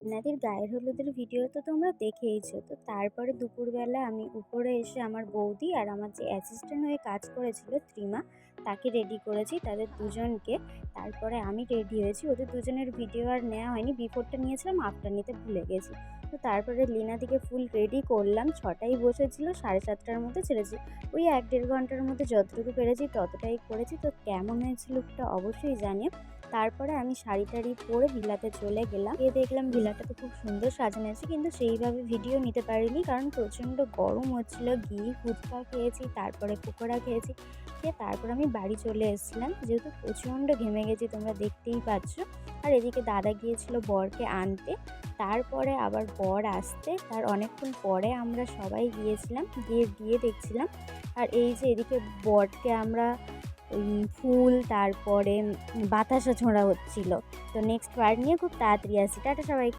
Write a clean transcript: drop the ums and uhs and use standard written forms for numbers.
দেবনাথের গায়ের হলুদের ভিডিও তো তোমরা দেখেইছো। তো তারপরে দুপুরবেলা আমি উপরে এসে আমার বৌদি আর আমার যে অ্যাসিস্ট্যান্ট হয়ে কাজ করেছিল ত্রিমা, তাকে রেডি করেছি, তাদের দুজনকে। তারপরে আমি রেডি হয়েছি। ওদের দুজনের ভিডিও আর নেওয়া হয়নি, বিফোরটা নিয়েছিলাম, আফটার নিতে ভুলে গেছি। তো তারপরে লিনাদিকে ফুল রেডি করলাম। 6টায় বসেছিল, 7:30টার মধ্যে ছেড়েছি। ওই 1-1.5 ঘন্টার মধ্যে যতটুকু পেরেছি ততটাই করেছি। তো কেমন হয়েছে লুকটা অবশ্যই জানিও। তারপরে আমি শাড়ি টাড়ি পরে ভিলাতে চলে গেলাম। গিয়ে দেখলাম ভিলাটা তো খুব সুন্দর সাজানো আছে, কিন্তু সেইভাবে ভিডিও নিতে পারিনি, কারণ প্রচণ্ড গরম হচ্ছিল। গিয়ে ফুচকা খেয়েছি, তারপরে পকোড়া খেয়েছি, খেয়ে তারপর আমি বাড়ি চলে এসেছিলাম, যেহেতু প্রচণ্ড ঘেমে গেছি, তোমরা দেখতেই পাচ্ছ। আর এদিকে দাদা গিয়েছিল বরকে আনতে, তারপরে আবার বর আসতে তার অনেকক্ষণ পরে আমরা সবাই গিয়েছিলাম, গিয়ে বিয়ে দেখছিলাম। আর এই যে এদিকে বরকে আমরা ফুল তারপরে বাতাসা ছোঁড়া হচ্ছিল। তো নেক্সট পার্ট নিয়ে খুব তাড়াতাড়ি আসি। টাটা সবাই।